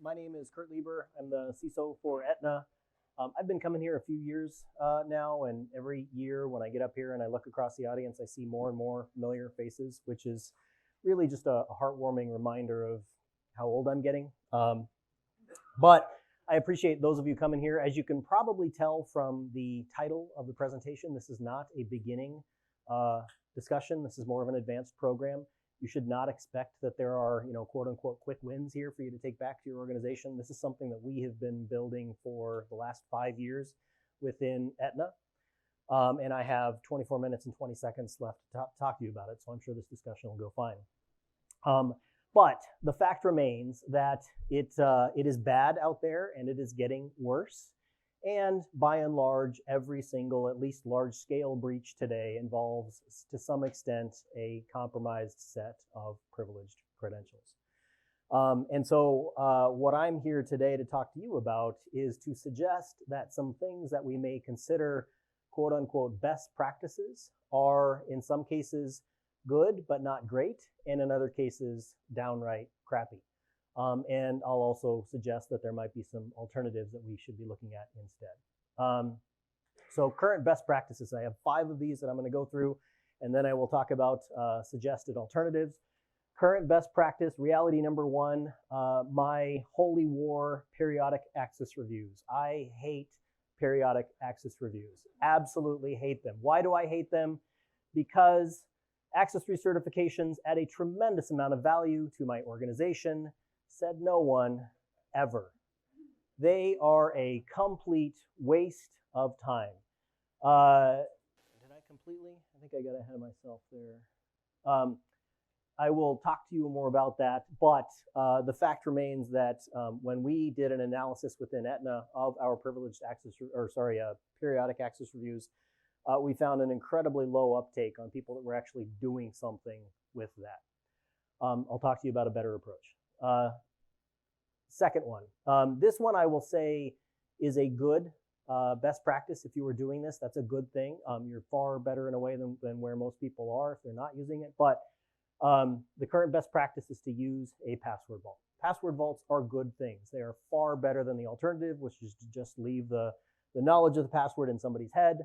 My name is Lieber. I'm the CISO for Aetna. I've been coming here a few years now, and every year when I get up here and I look across the audience, I see more and more familiar faces, which is really just a heartwarming reminder of how old I'm getting. But I appreciate those of you coming here. As you can probably tell from the title of the presentation, this is not a beginning discussion. This is more of an advanced program. You should not expect that there are, quote unquote, quick wins here for you to take back to your organization. This is something that we have been building for the last 5 years within Aetna. And I have 24 minutes and 20 seconds left to talk to you about it. So I'm sure this discussion will go fine. But the fact remains that it is bad out there and it is getting worse. And by and large, every single, at least large-scale breach today involves, to some extent, a compromised set of privileged credentials. And so what I'm here today to talk to you about is to suggest that some things that we may consider, quote-unquote, best practices are, in some cases, good but not great, and in other cases, downright crappy. And I'll also suggest that there might be some alternatives that we should be looking at instead. So current best practices, I have 5 of these that I'm going to go through, and then I will talk about suggested alternatives. Current best practice, reality number 1, my holy war, periodic access reviews. I hate periodic access reviews. Absolutely hate them. Why do I hate them? Because access recertifications add a tremendous amount of value to my organization, said no one ever. They are a complete waste of time. Did I completely? I think I got ahead of myself there. I will talk to you more about that, but the fact remains that when we did an analysis within Aetna of our privileged access, periodic access reviews, we found an incredibly low uptake on people that were actually doing something with that. I'll talk to you about a better approach. Second one. This one I will say is a good best practice. If you were doing this, that's a good thing. You're far better in a way than where most people are if they're not using it. But the current best practice is to use a password vault. Password vaults are good things. They are far better than the alternative, which is to just leave the knowledge of the password in somebody's head.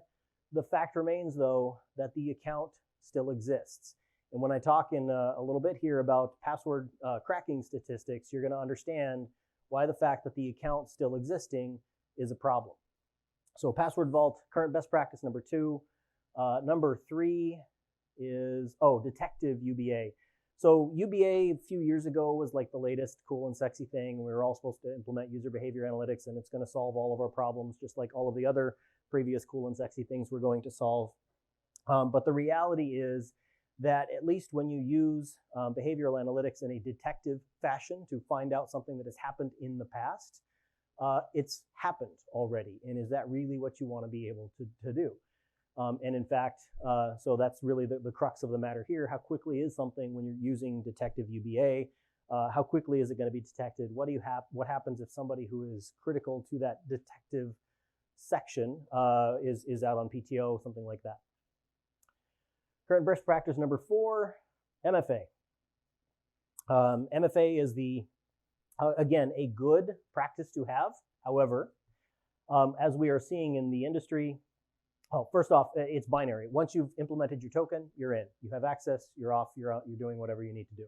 The fact remains, though, that the account still exists. And when I talk in a little bit here about password cracking statistics, you're going to understand why the fact that the account still existing is a problem. So password vault, current best practice number 2. Number 3 is, detective UBA. So UBA a few years ago was like the latest cool and sexy thing. We were all supposed to implement user behavior analytics, and it's going to solve all of our problems, just like all of the other previous cool and sexy things we're going to solve. But the reality is that at least when you use behavioral analytics in a detective fashion to find out something that has happened in the past, it's happened already. And is that really what you want to be able to do? And in fact, so that's really the crux of the matter here. How quickly is something when you're using detective UBA? How quickly is it going to be detected? What happens if somebody who is critical to that detective section is out on PTO, something like that? Current best practice number 4, MFA. MFA is again, a good practice to have. However, as we are seeing in the industry, first off, it's binary. Once you've implemented your token, you're in. You have access, you're off, you're out, you're doing whatever you need to do.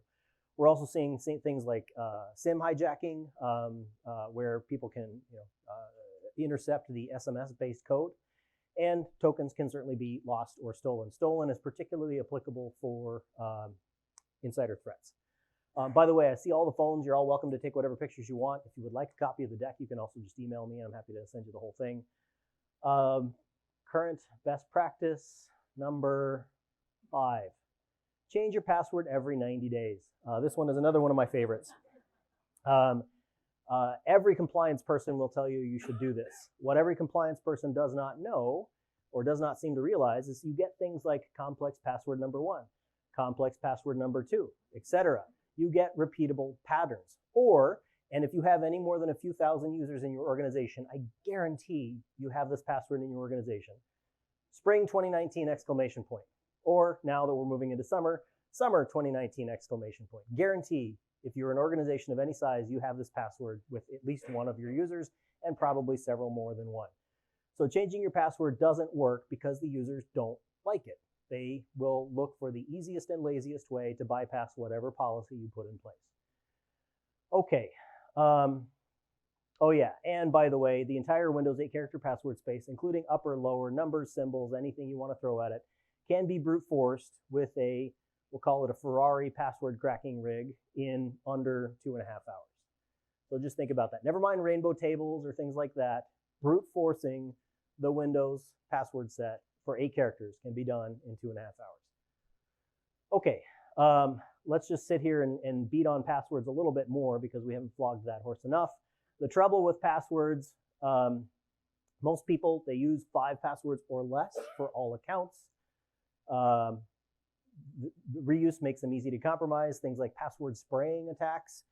We're also seeing things like SIM hijacking, where people can intercept the SMS-based code. And tokens can certainly be lost or stolen. Stolen is particularly applicable for insider threats. By the way, I see all the phones. You're all welcome to take whatever pictures you want. If you would like a copy of the deck, you can also just email me. I'm happy to send you the whole thing. Current best practice number 5. Change your password every 90 days. This one is another one of my favorites. Every compliance person will tell you should do this. What every compliance person does not know or does not seem to realize is you get things like complex password number 1, complex password number 2, etc. You get repeatable patterns. And if you have any more than a few thousand users in your organization, I guarantee you have this password in your organization. Spring 2019 exclamation point. Or now that we're moving into summer 2019 exclamation point. Guarantee If you're an organization of any size, you have this password with at least one of your users and probably several more than one. So changing your password doesn't work because the users don't like it. They will look for the easiest and laziest way to bypass whatever policy you put in place. Okay. Oh yeah, and by the way, the entire Windows 8 character password space, including upper, lower, numbers, symbols, anything you want to throw at it, can be brute forced with a, we'll call it a Ferrari password cracking rig in under 2.5 hours. So just think about that. Never mind rainbow tables or things like that. Brute forcing the Windows password set for 8 characters can be done in 2.5 hours. Okay, let's just sit here and beat on passwords a little bit more because we haven't flogged that horse enough. The trouble with passwords, most people, they use 5 passwords or less for all accounts. The reuse makes them easy to compromise. Things like password spraying attacks.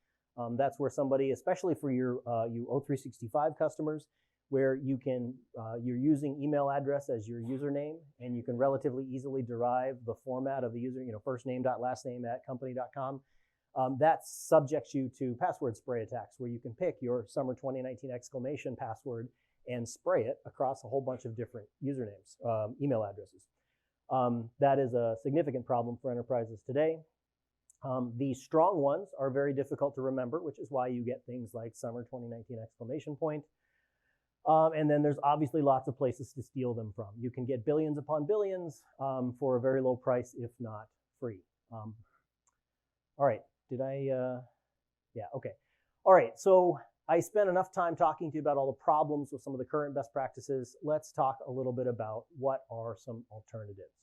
That's where somebody, especially for your you O365 customers, where you can, you're using email address as your username, and you can relatively easily derive the format of the user, first name.lastname@company.com. That subjects you to password spray attacks, where you can pick your summer 2019 exclamation password and spray it across a whole bunch of different usernames, email addresses. That is a significant problem for enterprises today. The strong ones are very difficult to remember, which is why you get things like summer 2019 exclamation point. And then there's obviously lots of places to steal them from. You can get billions upon billions for a very low price, if not free. All right, did I, yeah, okay. All right, so I spent enough time talking to you about all the problems with some of the current best practices. Let's talk a little bit about what are some alternatives.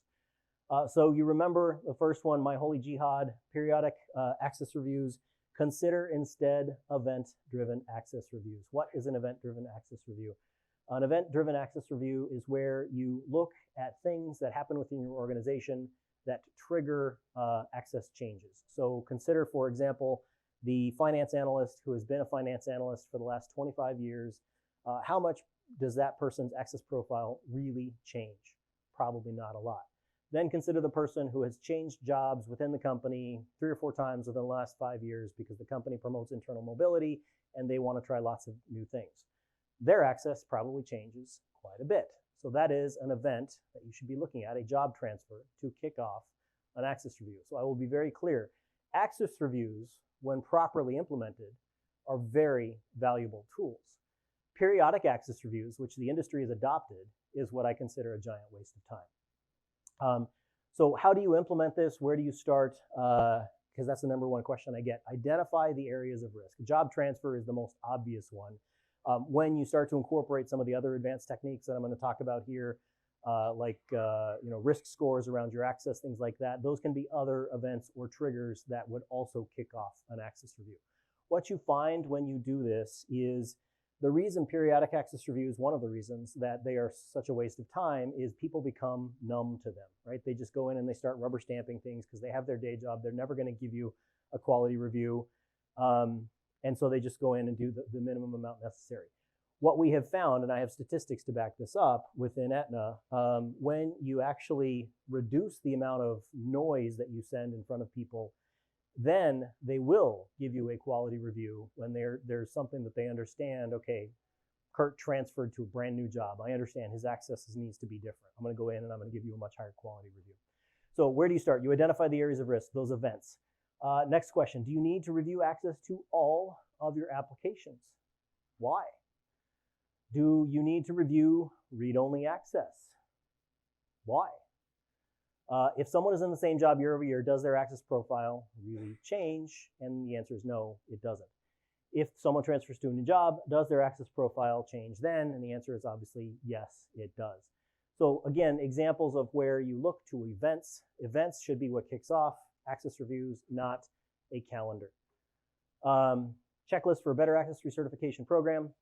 So you remember the first one, my holy jihad, periodic access reviews. Consider instead event-driven access reviews. What is an event-driven access review? An event-driven access review is where you look at things that happen within your organization that trigger access changes. So consider, for example, the finance analyst who has been a finance analyst for the last 25 years. How much does that person's access profile really change? Probably not a lot. Then consider the person who has changed jobs within the company 3 or 4 times within the last 5 years because the company promotes internal mobility and they want to try lots of new things. Their access probably changes quite a bit. So that is an event that you should be looking at, a job transfer, to kick off an access review. So I will be very clear. Access reviews, when properly implemented, are very valuable tools. Periodic access reviews, which the industry has adopted, is what I consider a giant waste of time. So how do you implement this? Where do you start? Because that's the #1 question I get. Identify the areas of risk. Job transfer is the most obvious one. When you start to incorporate some of the other advanced techniques that I'm going to talk about here, like risk scores around your access, things like that, those can be other events or triggers that would also kick off an access review. What you find when you do this is the reason periodic access reviews, one of the reasons that they are such a waste of time, is people become numb to them, right? They just go in and they start rubber stamping things because they have their day job. They're never going to give you a quality review. And so they just go in and do the minimum amount necessary. What we have found, and I have statistics to back this up within Aetna, when you actually reduce the amount of noise that you send in front of people, then they will give you a quality review when there's something that they understand. Okay, Kurt transferred to a brand new job. I understand his access needs to be different. I'm going to go in and I'm going to give you a much higher quality review. So where do you start? You identify the areas of risk, those events. Next question, do you need to review access to all of your applications? Why? Do you need to review read-only access? Why? If someone is in the same job year over year, does their access profile really change? And the answer is no, it doesn't. If someone transfers to a new job, does their access profile change then? And the answer is obviously yes, it does. So again, examples of where you look to events. Events should be what kicks off access reviews, not a calendar. Checklist for a better access recertification program.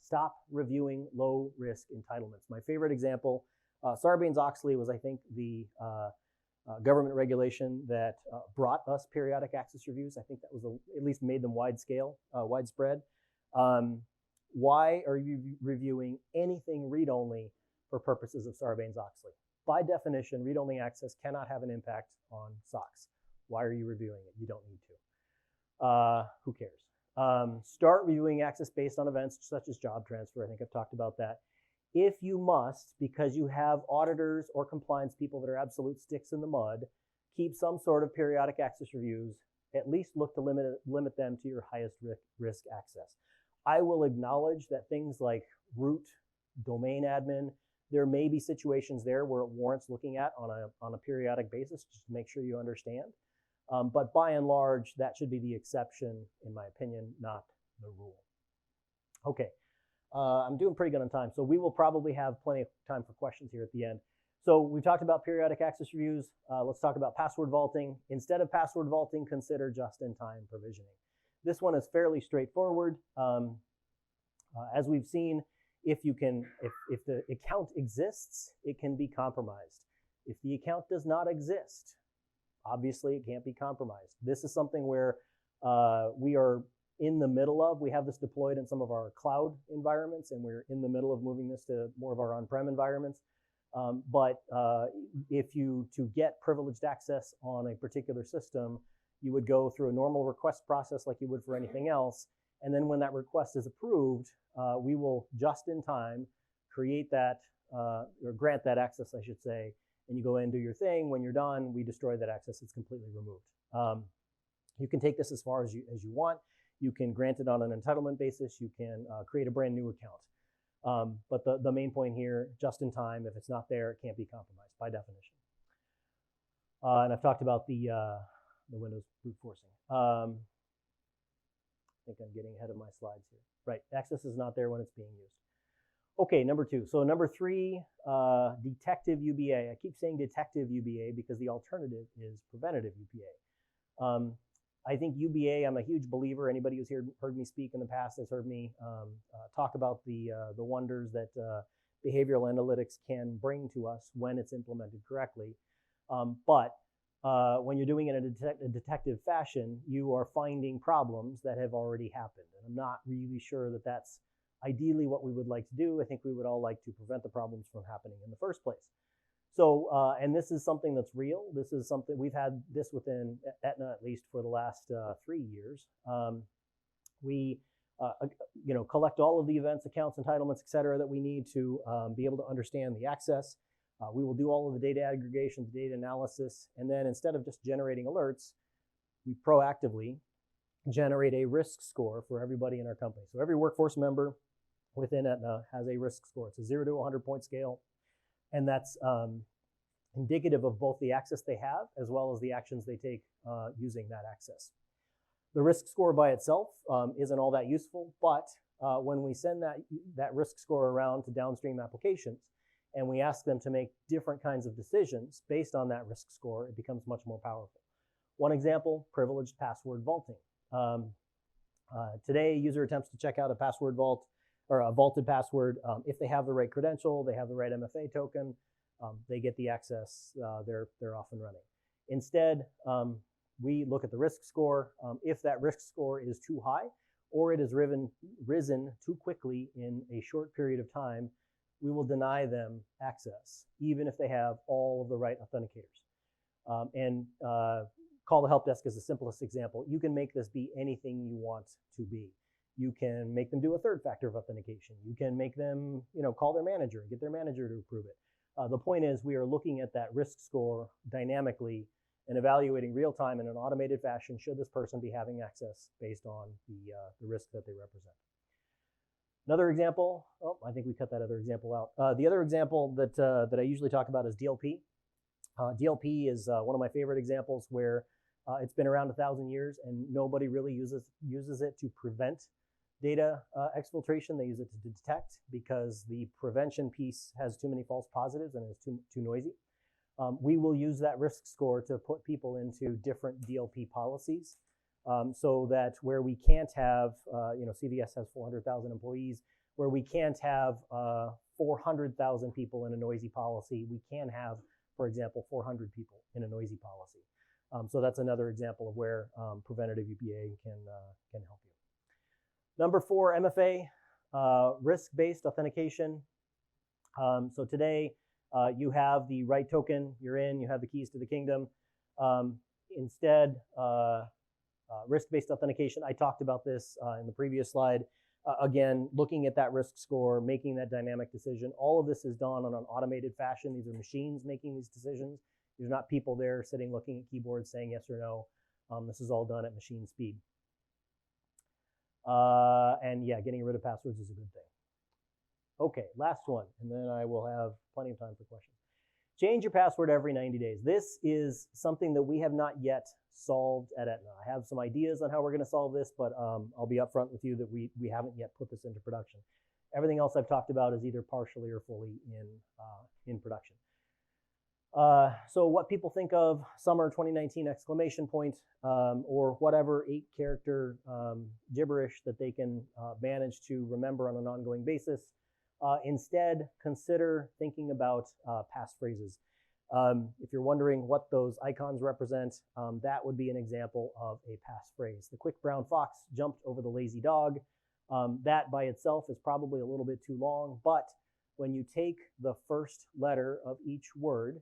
Stop reviewing low-risk entitlements. My favorite example, Sarbanes-Oxley was, I think, the government regulation that brought us periodic access reviews. I think that was at least made them widespread. Why are you reviewing anything read-only for purposes of Sarbanes-Oxley? By definition, read-only access cannot have an impact on SOX. Why are you reviewing it? You don't need to. Who cares? Start reviewing access based on events such as job transfer. I think I've talked about that. If you must, because you have auditors or compliance people that are absolute sticks in the mud, keep some sort of periodic access reviews. At least look to limit them to your highest risk access. I will acknowledge that things like root, domain admin, there may be situations there where it warrants looking at on a periodic basis just to make sure you understand. But by and large, that should be the exception, in my opinion, not the rule. Okay, I'm doing pretty good on time, so we will probably have plenty of time for questions here at the end. So we've talked about periodic access reviews. Let's talk about password vaulting. Instead of password vaulting, consider just-in-time provisioning. This one is fairly straightforward. As we've seen, if the account exists, it can be compromised. If the account does not exist, obviously it can't be compromised. This is something where we are in the middle of. We have this deployed in some of our cloud environments, and we're in the middle of moving this to more of our on-prem environments. If to get privileged access on a particular system, you would go through a normal request process like you would for anything else. And then when that request is approved, we will just in time create that, or grant that access, I should say, and you go in and do your thing. When you're done, we destroy that access. It's completely removed. You can take this as far as you want. You can grant it on an entitlement basis. You can create a brand new account. But the main point here, just in time, if it's not there, it can't be compromised by definition. And I've talked about the Windows brute forcing. I think I'm getting ahead of my slides here. Right, access is not there when it's being used. Okay, number 2. So number 3, detective UBA. I keep saying detective UBA because the alternative is preventative UBA. I think UBA, I'm a huge believer. Anybody who's heard me speak in the past has heard me talk about the wonders that behavioral analytics can bring to us when it's implemented correctly. But when you're doing it in a detective fashion, you are finding problems that have already happened. And I'm not really sure that that's ideally what we would like to do. I think we would all like to prevent the problems from happening in the first place. So, and this is something that's real. This is something we've had this within Aetna at least for the last 3 years. We, collect all of the events, accounts, entitlements, et cetera, that we need to be able to understand the access. We will do all of the data aggregation, the data analysis, and then instead of just generating alerts, we proactively generate a risk score for everybody in our company. So every workforce member within Aetna has a risk score. It's a 0 to 100 point scale. And that's indicative of both the access they have as well as the actions they take using that access. The risk score by itself isn't all that useful, but when we send that risk score around to downstream applications and we ask them to make different kinds of decisions based on that risk score, it becomes much more powerful. One example, privileged password vaulting. Today, a user attempts to check out a password vault or a vaulted password. If they have the right credential, they have the right MFA token, they get the access, they're off and running. Instead, we look at the risk score. If that risk score is too high or it has risen too quickly in a short period of time, we will deny them access, even if they have all of the right authenticators. Call the help desk is the simplest example. You can make this be anything you want to be. You can make them do a third factor of authentication. You can make them, call their manager and get their manager to approve it. The point is we are looking at that risk score dynamically and evaluating real time in an automated fashion should this person be having access based on the risk that they represent. Another example, I think we cut that other example out. The other example that I usually talk about is DLP. DLP is one of my favorite examples where it's been around 1,000 years and nobody really uses it to prevent data exfiltration. They use it to detect because the prevention piece has too many false positives and is too noisy. We will use that risk score to put people into different DLP policies so that where we can't have, CVS has 400,000 employees, where we can't have 400,000 people in a noisy policy, we can have, for example, 400 people in a noisy policy. So that's another example of where preventative UBA can help you. Number 4, MFA, risk-based authentication. So today you have the right token, you're in, you have the keys to the kingdom. Instead, Risk-based authentication, I talked about this in the previous slide. Again, looking at that risk score, making that dynamic decision. All of this is done on an automated fashion. These are machines making these decisions. There's not people there sitting looking at keyboards saying yes or no. This is all done at machine speed. And yeah, getting rid of passwords is a good thing. Okay, last one, and then I will have plenty of time for questions. Change your password every 90 days. This is something that we have not yet solved at Aetna. I have some ideas on how we're going to solve this, but I'll be upfront with you that we haven't yet put this into production. Everything else I've talked about is either partially or fully in production. So what people think of summer 2019 exclamation point or whatever 8-character gibberish that they can manage to remember on an ongoing basis. Instead, consider thinking about passphrases. If you're wondering what those icons represent, that would be an example of a passphrase. The quick brown fox jumped over the lazy dog. That by itself is probably a little bit too long, but when you take the first letter of each word,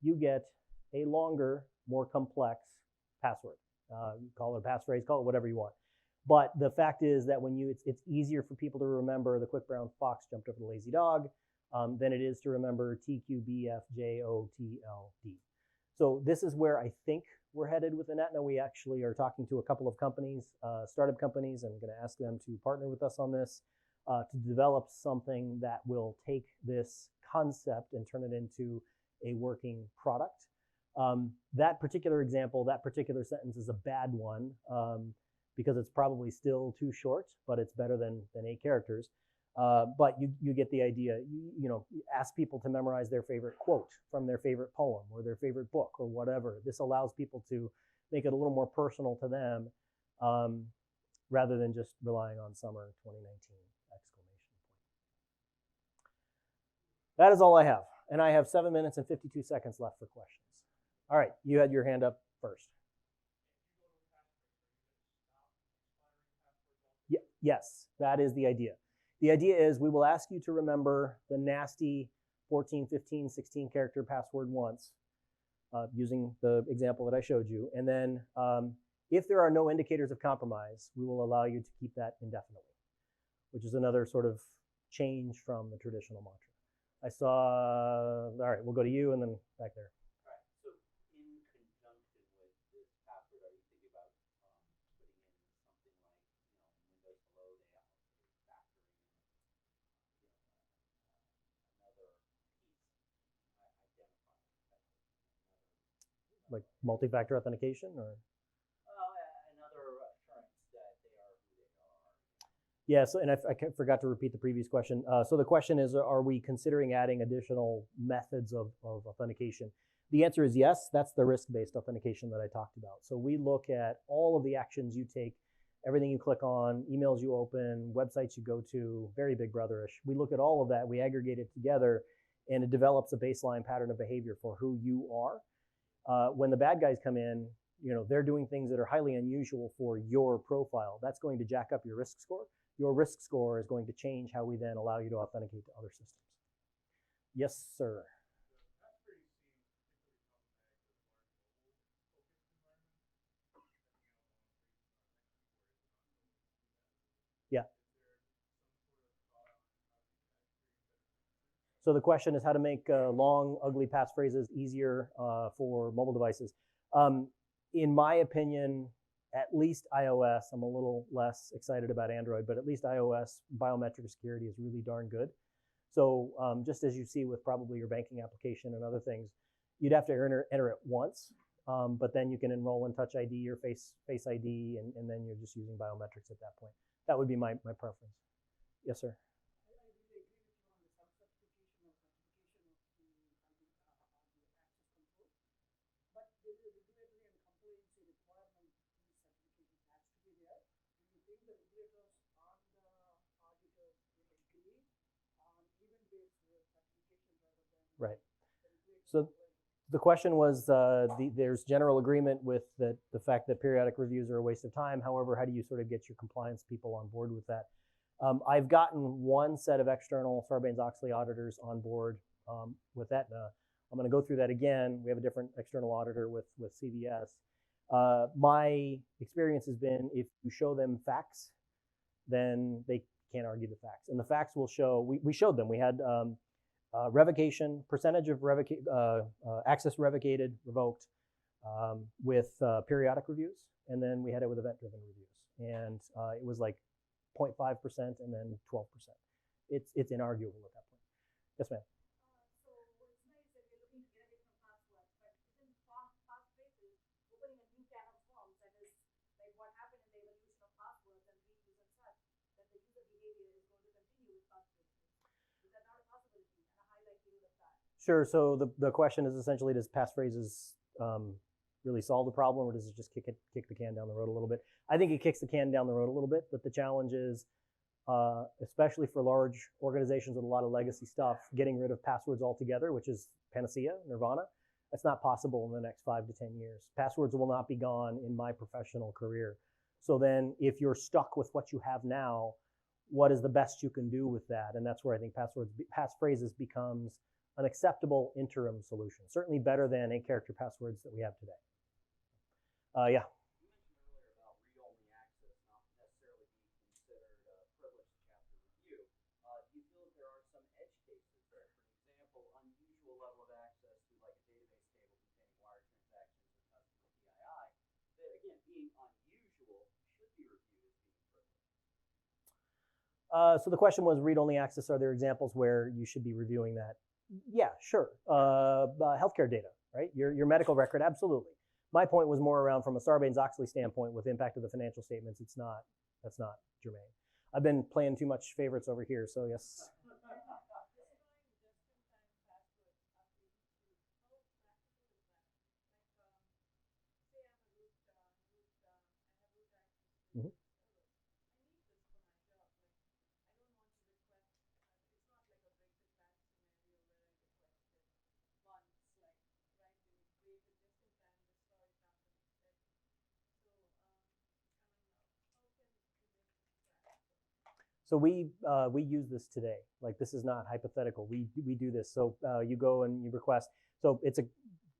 you get a longer, more complex password. Call it a passphrase, call it whatever you want. But the fact is that when it's easier for people to remember the quick brown fox jumped over the lazy dog than it is to remember TQBFJOTLD. So this is where I think we're headed with Aetna. We actually are talking to a couple of companies, startup companies, and I'm going to ask them to partner with us on this to develop something that will take this concept and turn it into a working product. That particular example, that particular sentence is a bad one. Because it's probably still too short, but it's better than 8 characters. But you get the idea. You know, ask people to memorize their favorite quote from their favorite poem or their favorite book or whatever. This allows people to make it a little more personal to them rather than just relying on summer 2019 exclamation point. That is all I have. And I have 7 minutes and 52 seconds left for questions. All right, you had your hand up first. Yes, that is the idea. The idea is we will ask you to remember the nasty 14, 15, 16 character password once using the example that I showed you. And then if there are no indicators of compromise, we will allow you to keep that indefinitely, which is another sort of change from the traditional mantra. I saw, all right, we'll go to you and then back there. Like multi-factor authentication, or another assurance that they are who they are. Yeah. So, and I forgot to repeat the previous question. So the question is, are we considering adding additional methods of authentication? The answer is yes. That's the risk-based authentication that I talked about. So we look at all of the actions you take, everything you click on, emails you open, websites you go to, very big brotherish. We look at all of that, we aggregate it together, and it develops a baseline pattern of behavior for who you are. When the bad guys come in, you know, they're doing things that are highly unusual for your profile. That's going to jack up your risk score. Your risk score is going to change how we then allow you to authenticate to other systems. Yes, sir. Yeah. So the question is how to make long, ugly passphrases easier for mobile devices. In my opinion, at least iOS, I'm a little less excited about Android, but at least iOS biometric security is really darn good. So just as you see with probably your banking application and other things, you'd have to enter it once, but then you can enroll in Touch ID or Face ID, and then you're just using biometrics at that point. That would be my preference. Yes, sir. Right. So the question was, there's general agreement with the fact that periodic reviews are a waste of time. However, how do you sort of get your compliance people on board with that? I've gotten one set of external Sarbanes-Oxley auditors on board with Aetna. I'm going to go through that again. We have a different external auditor with CVS. My experience has been if you show them facts, then they can't argue the facts. And the facts will show, we showed them, we had revocation, percentage of access revocated, revoked with periodic reviews. And then we had it with event-driven reviews. And it was like 0.5% and then 12%. It's inarguable at that point. Yes, ma'am. So it's nice that you're looking to get away from passwords, but within passphrases, opening a new can of worms, that is like what happened in the evolution of passwords and reuse and such, that the user behavior is going to continue with passphrases. Is that not a possibility and a high likelihood of that? Sure. So the question is essentially, does passphrases really solve the problem, or does it just kick the can down the road a little bit? I think it kicks the can down the road a little bit, but the challenge is, especially for large organizations with a lot of legacy stuff, getting rid of passwords altogether, which is panacea, nirvana, that's not possible in the next 5 to 10 years. Passwords will not be gone in my professional career. So then if you're stuck with what you have now, what is the best you can do with that? And that's where I think passphrases becomes an acceptable interim solution. Certainly better than 8-character passwords that we have today. Yeah. You mentioned earlier about read-only access not necessarily being considered privileged chapter review. Do you feel that there are some edge cases there? For example, unusual level of access to like a database table containing wire transactions or customer PII that, again, being unusual, should be reviewed as being privileged. So the question was read-only access. Are there examples where you should be reviewing that? Yeah, sure. Healthcare data, right? Your medical record, absolutely. My point was more around from a Sarbanes-Oxley standpoint with impact of the financial statements. That's not germane. I've been playing too much favorites over here, so yes. Mm-hmm. So we use this today. Like, this is not hypothetical. We do this. So you go and you request. So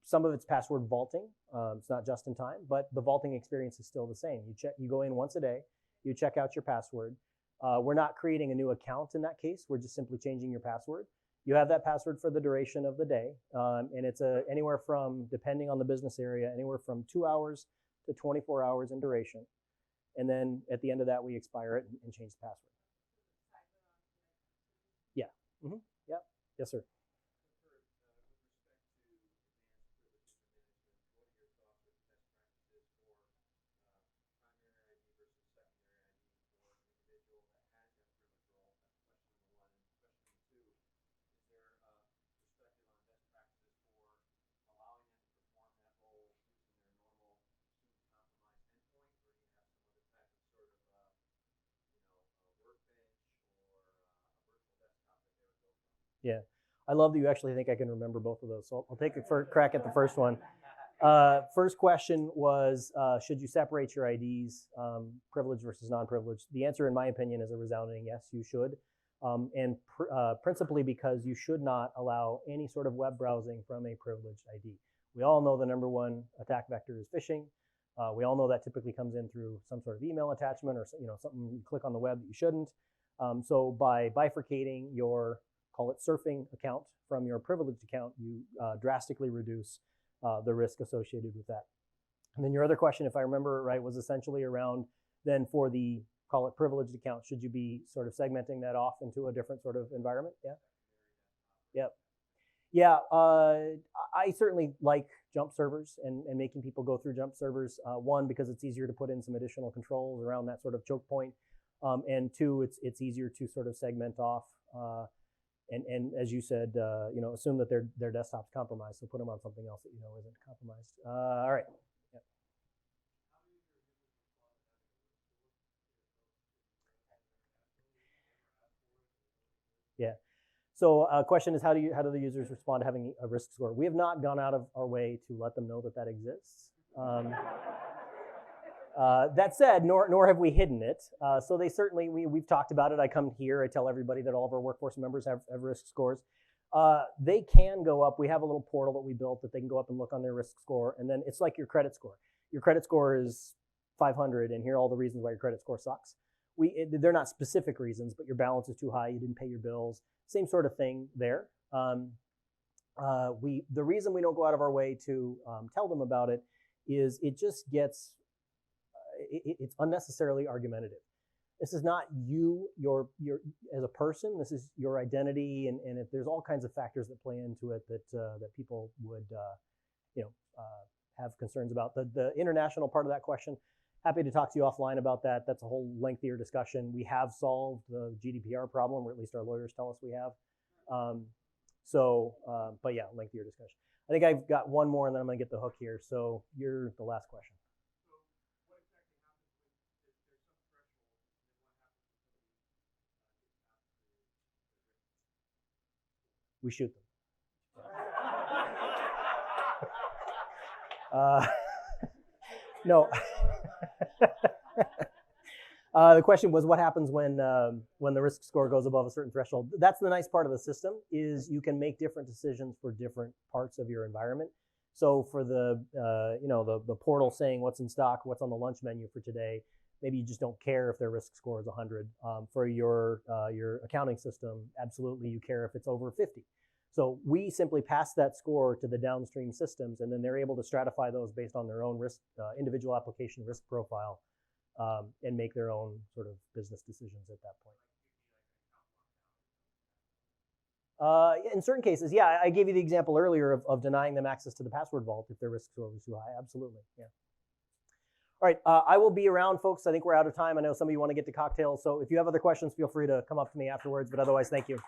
some of it's password vaulting. It's not just in time, but the vaulting experience is still the same. You go in once a day. You check out your password. We're not creating a new account in that case. We're just simply changing your password. You have that password for the duration of the day, and it's anywhere from, depending on the business area, anywhere from 2 hours to 24 hours in duration. And then at the end of that, we expire it and change the password. Yeah. Mm-hmm. Yeah. Yes, sir. Yeah, I love that you actually think I can remember both of those. So I'll take a crack at the first one. First question was, should you separate your IDs, privileged versus non-privileged? The answer, in my opinion, is a resounding yes, you should. And principally because you should not allow any sort of web browsing from a privileged ID. We all know the number one attack vector is phishing. We all know that typically comes in through some sort of email attachment or something you click on the web that you shouldn't. So by bifurcating your, call it surfing account from your privileged account, you drastically reduce the risk associated with that. And then your other question, if I remember right, was essentially around then for the, call it privileged account, should you be sort of segmenting that off into a different sort of environment? Yeah. Yep. Yeah, I certainly like jump servers and making people go through jump servers. One, because it's easier to put in some additional controls around that sort of choke point. And two, it's easier to sort of segment off. And as you said, assume that their desktop's compromised, so put them on something else that you know isn't compromised. All right. Yeah. So question is, how do the users respond to having a risk score? We have not gone out of our way to let them know that exists. That said, nor have we hidden it. So they certainly, we've talked about it. I come here, I tell everybody that all of our workforce members have risk scores. They can go up. We have a little portal that we built that they can go up and look on their risk score, and then it's like your credit score. your credit score is 500, and here are all the reasons why your credit score sucks. They're not specific reasons, but your balance is too high, you didn't pay your bills, same sort of thing there. The reason we don't go out of our way to tell them about it is it just gets, it's unnecessarily argumentative. This is not you, your as a person. This is your identity, and if there's all kinds of factors that play into it that people would, have concerns about. The international part of that question, happy to talk to you offline about that. That's a whole lengthier discussion. We have solved the GDPR problem, or at least our lawyers tell us we have. But yeah, lengthier discussion. I think I've got one more, and then I'm going to get the hook here. So you're the last question. We shoot them. No. The question was, what happens when the risk score goes above a certain threshold? That's the nice part of the system, is you can make different decisions for different parts of your environment. So for the portal saying what's in stock, what's on the lunch menu for today, maybe you just don't care if their risk score is 100. For your accounting system, absolutely you care if it's over 50. So we simply pass that score to the downstream systems, and then they're able to stratify those based on their own risk, individual application risk profile, and make their own sort of business decisions at that point. In certain cases, yeah, I gave you the example earlier of denying them access to the password vault if their risk score was too high. Absolutely, yeah. All right, I will be around, folks. I think we're out of time. I know some of you want to get to cocktails, so if you have other questions, feel free to come up to me afterwards, but otherwise, thank you.